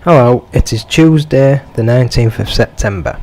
Hello, it is Tuesday the 19th of September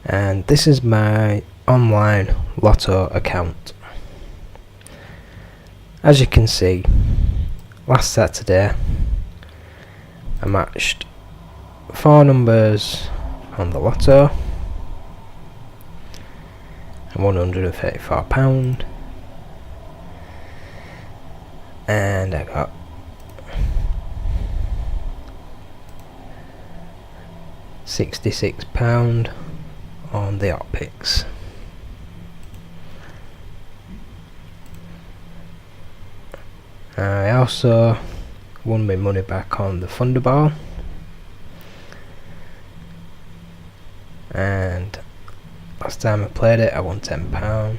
and this is my online Lotto account. As you can see, last Saturday I matched 4 numbers on the Lotto and £134, and I got £66 on the hotpicks. I also won my money back on the Thunderball, and last time I played it I won £10.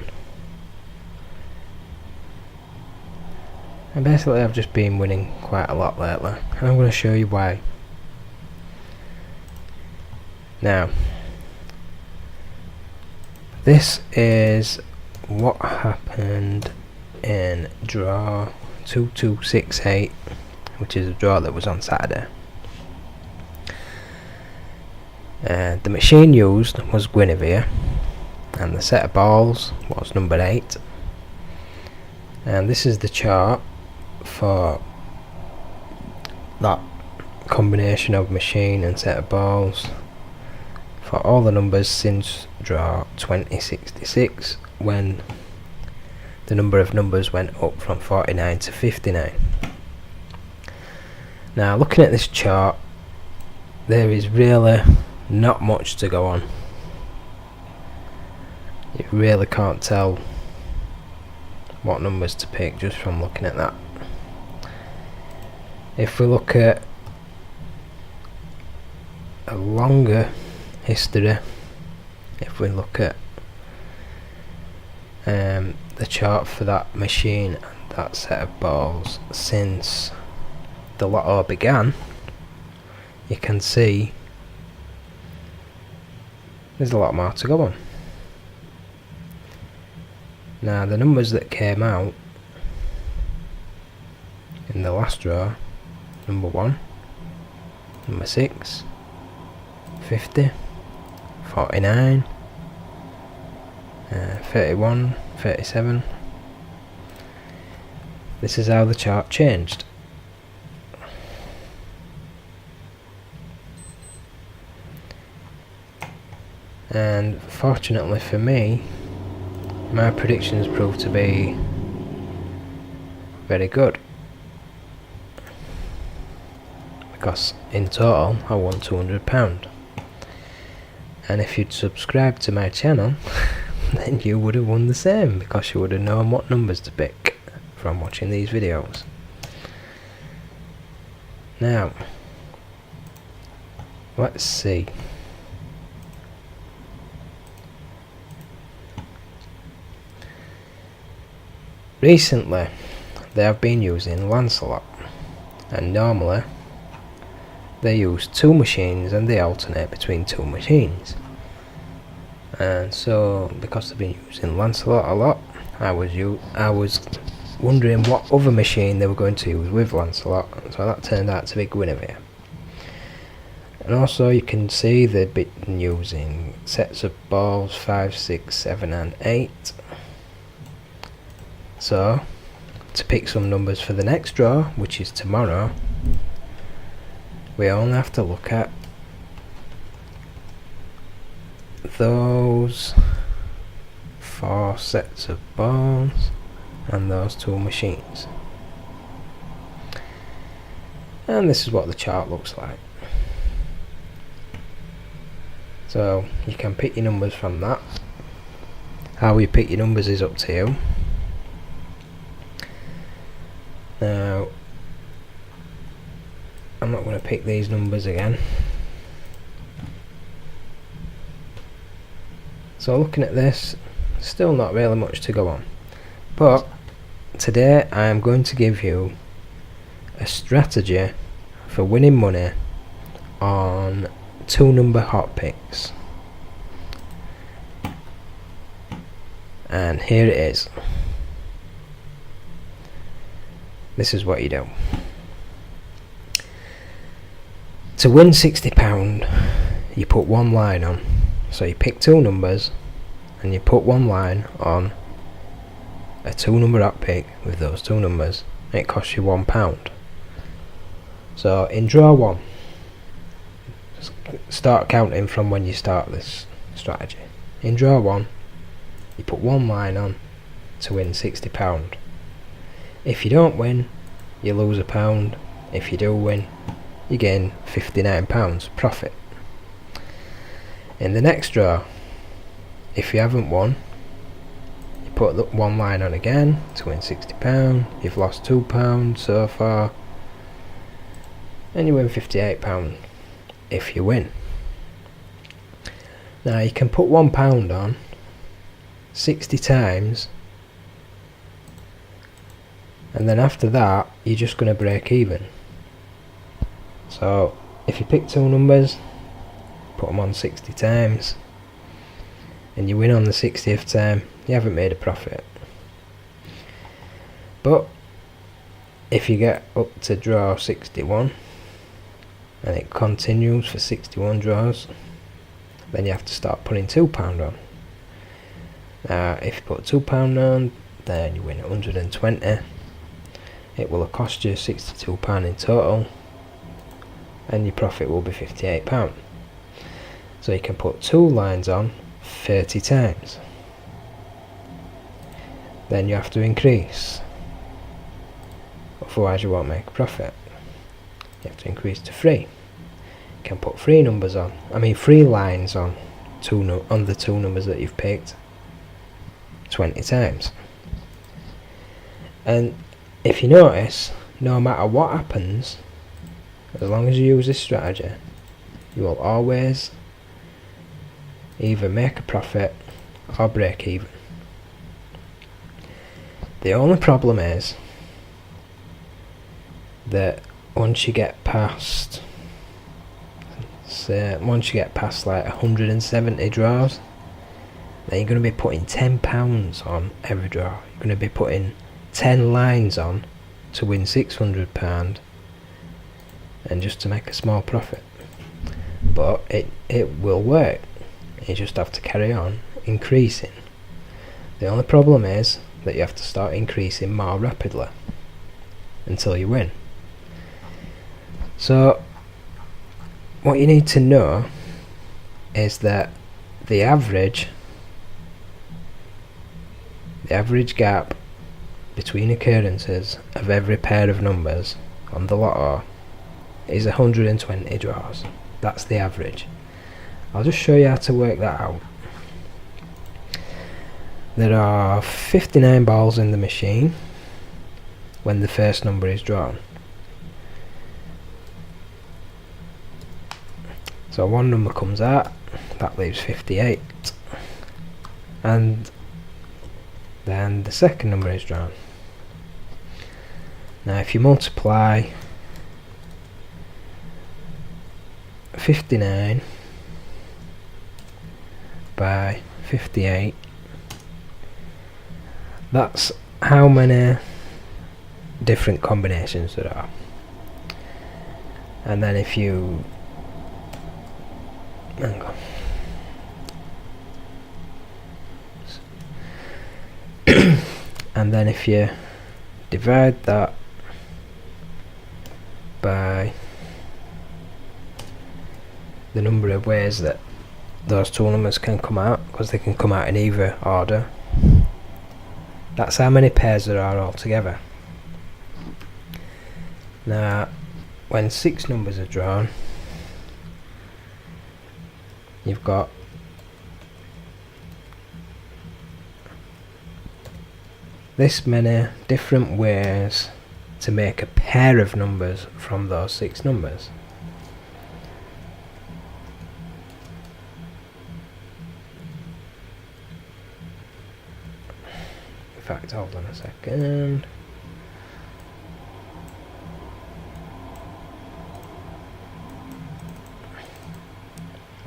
And basically I've just been winning quite a lot lately, and I'm going to show you why. Now, this is what happened in draw 2268, which is a draw that was on Saturday. The machine used was Guinevere, and the set of balls was number 8. And this is the chart for that combination of machine and set of balls for all the numbers since draw 2066, when the number of numbers went up from 49 to 59. Now, looking at this chart, there is really not much to go on. You really can't tell what numbers to pick just from looking at that. If we look at a longer history, if we look at the chart for that machine and that set of balls since the Lotto began, you can see there's a lot more to go on. Now, the numbers that came out in the last draw: number 1, number 6, 50, 49, 31, 37. This is how the chart changed. And fortunately for me, my predictions proved to be very good, because in total I won £200. And if you'd subscribed to my channel then you would have won the same, because you would have known what numbers to pick from watching these videos. Now, let's see. Recently they have been using Lancelot, and normally they use 2 machines and they alternate between 2 machines. And so, because they've been using Lancelot a lot, I was wondering what other machine they were going to use with Lancelot, so that turned out to be Guinevere. And also you can see they've been using sets of balls 5, 6, 7 and 8. So, to pick some numbers for the next draw, which is tomorrow, we only have to look at those 4 sets of balls and those 2 machines. And this is what the chart looks like. So you can pick your numbers from that. How you pick your numbers is up to you. Now, I'm not going to pick these numbers again. So looking at this, still not really much to go on. But today I am going to give you a strategy for winning money on 2 number hot picks. And here it is. This is what you do. To win £60, you put one line on. So you pick two numbers and you put one line on a two number hot pick with those two numbers. It costs you £1. So in draw 1, start counting from when you start this strategy. In draw 1, you put one line on to win £60. If you don't win, you lose £1. If you do win, you gain £59 profit. In the next draw, if you haven't won, you put one line on again to win £60. You've lost £2 so far, and you win £58 if you win. Now you can put £1 on 60 times, and then after that you're just going to break even. So if you pick two numbers, put them on 60 times, and you win on the 60th time, you haven't made a profit. But if you get up to draw 61 and it continues for 61 draws, then you have to start putting £2 on. If you put £2 on, then you win 120. It will have cost you £62 in total, and your profit will be £58. So you can put two lines on 30 times. Then you have to increase, otherwise you won't make a profit. You have to increase to 3. You can put three lines on on the two numbers that you've picked 20 times. And if you notice, no matter what happens, as long as you use this strategy, you will always either make a profit or break even. The only problem is that once you get past like 170 draws, then you're going to be putting £10 on every draw. You're going to be putting 10 lines on to win £600 and just to make a small profit. But it will work. You just have to carry on increasing. The only problem is that you have to start increasing more rapidly until you win. So what you need to know is that the average gap between occurrences of every pair of numbers on the Lotto is 120 draws. That's the average. I'll just show you how to work that out. There are 59 balls in the machine when the first number is drawn. So one number comes out, that leaves 58, and then the second number is drawn. Now if you multiply 59 by 58, that's how many different combinations there are. And then if you and then if you divide that by the number of ways that those two numbers can come out, because they can come out in either order, that's how many pairs there are altogether. Now when 6 numbers are drawn, you've got this many different ways to make a pair of numbers from those 6 numbers. In fact, hold on a second.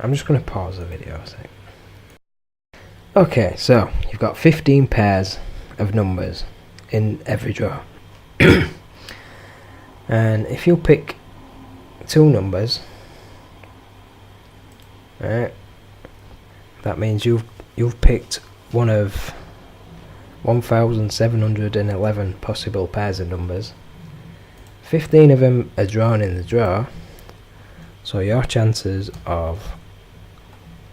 I'm just going to pause the video a sec. Okay, so you've got 15 pairs of numbers in every draw. And if you pick 2 numbers Right? That means you've picked one of 1,711 possible pairs of numbers. 15 of them are drawn in the draw, so your chances of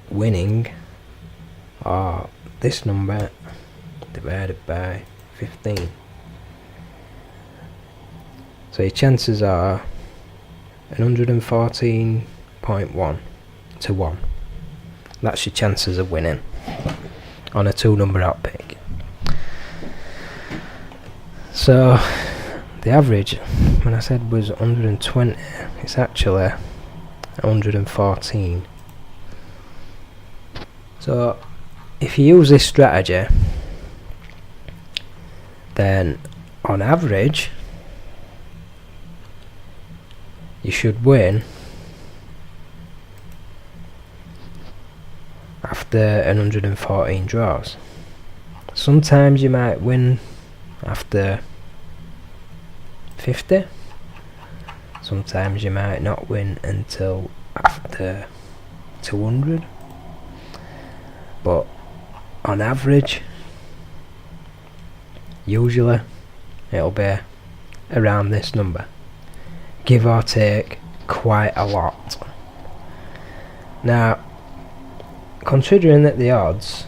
winning are this number divided by 15. So your chances are 114.1 to 1. That's your chances of winning on a 2-number hot pick. So the average, when I said was 120, it's actually 114. So if you use this strategy, then on average you should win after 114 draws. Sometimes you might win after 50. Sometimes you might not win until after 200. But on average, usually it'll be around this number, give or take quite a lot. Now, considering that the odds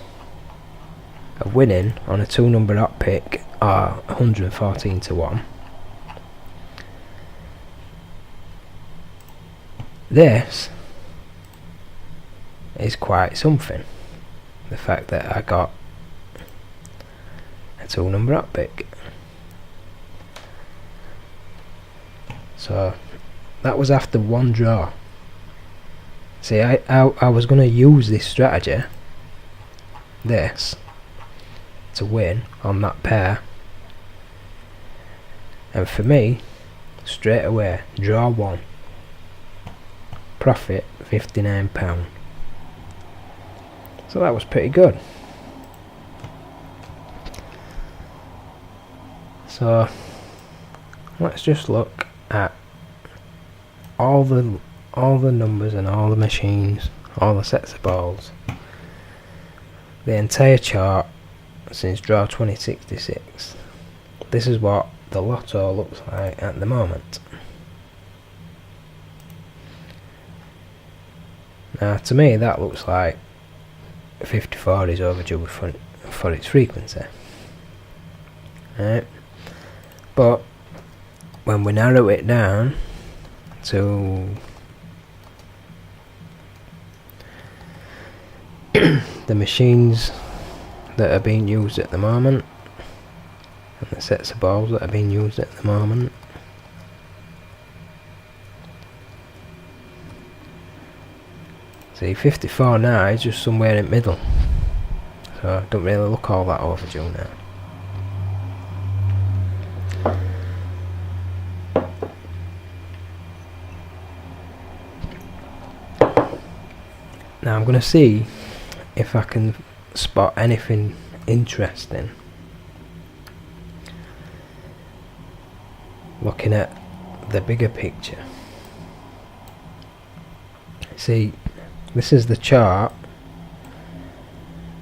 of winning on a 2-number hot pick are 114 to 1, this is quite something. The fact that I got a 2-number hot pick. So that was after one draw. See, I was going to use this strategy, this, to win on that pair, and for me, straight away, draw 1, profit £59. So that was pretty good. So let's just look at all the numbers and all the machines, all the sets of balls, the entire chart since draw 2066. This is what the Lotto looks like at the moment. Now to me that looks like 54 is overdue for its frequency. Right? But when we narrow it down to the machines that are being used at the moment and the sets of balls that are being used at the moment, see, 54 now is just somewhere in the middle, so I don't really look all that overdue now. Now I'm going to see if I can spot anything interesting looking at the bigger picture. See, this is the chart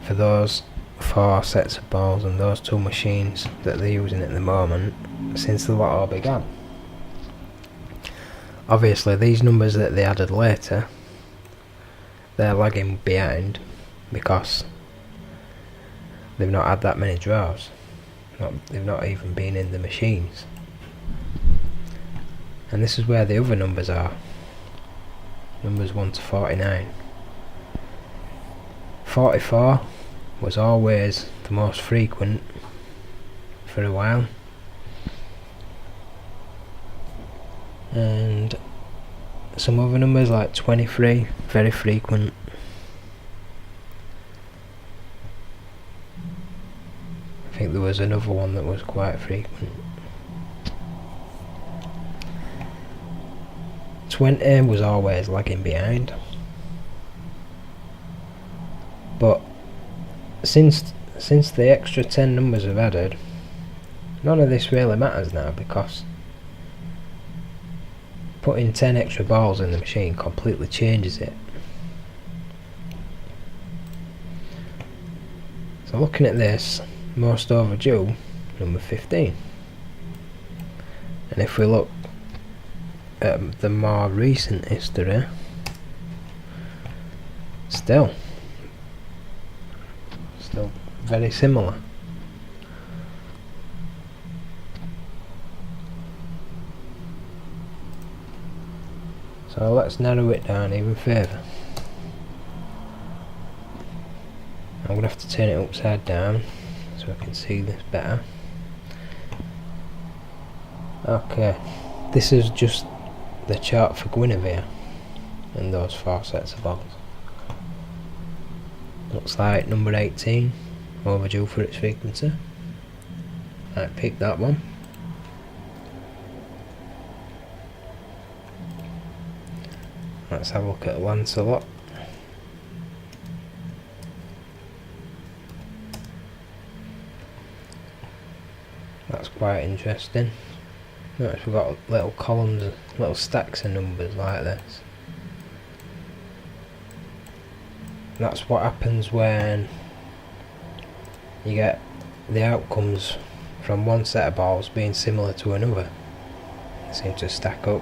for those 4 sets of balls and those 2 machines that they're using at the moment since the Lotto began. Obviously these numbers that they added later, they're lagging behind because they've not had that many draws. They've not even been in the machines. And this is where the other numbers are. Numbers 1 to 49. 44 was always the most frequent for a while, and some other numbers like 23, very frequent. I think there was another one that was quite frequent. 20 was always lagging behind. But since the extra 10 numbers have added, none of this really matters now, because putting 10 extra balls in the machine completely changes it. So looking at this, most overdue, number 15. And if we look at the more recent history, still very similar. So let's narrow it down even further. I'm going to have to turn it upside down so I can see this better. Okay, this is just the chart for Guinevere and those 4 sets of balls. Looks like number 18 overdue for its frequency. I picked that one. Let's have a look at Lancelot. That's quite interesting. Notice we've got little columns, little stacks of numbers like this. That's what happens when you get the outcomes from one set of balls being similar to another. They seem to stack up.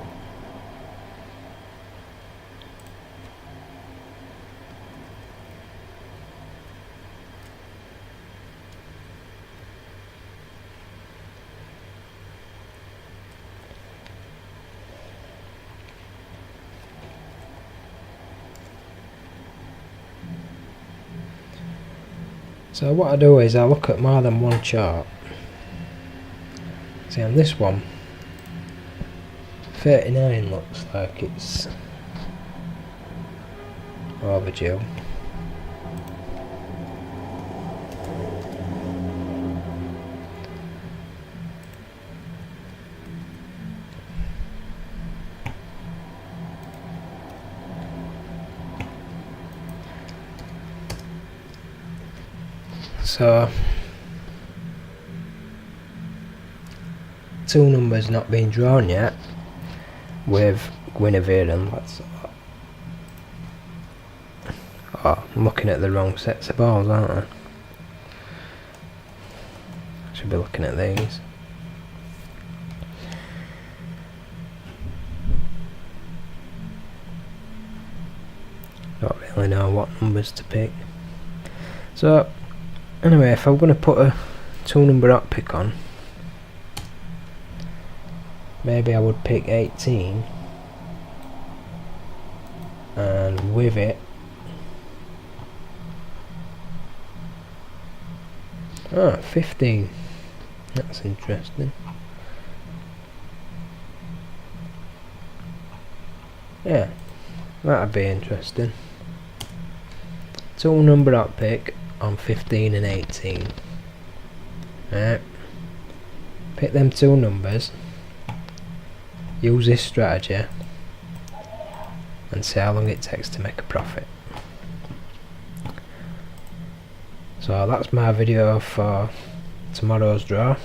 So what I do is I look at more than one chart. See, on this one, 39 looks like it's overdue. So 2 numbers not being drawn yet with Guinevere and Lancelot. Oh, I'm looking at the wrong sets of balls, aren't I? I should be looking at these. Don't really know what numbers to pick. So anyway, if I'm going to put a 2-number hot pick on, maybe I would pick 18 and with it 15. That's interesting. Yeah, that'd be interesting. 2-number hot pick on 15 and 18. Right. Pick them 2 numbers, use this strategy and see how long it takes to make a profit. So that's my video for tomorrow's draw.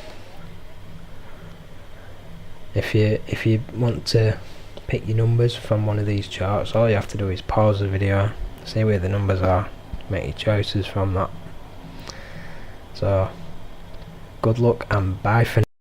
If you want to pick your numbers from one of these charts, all you have to do is pause the video, see where the numbers are, make your choices from that. So good luck and bye for now.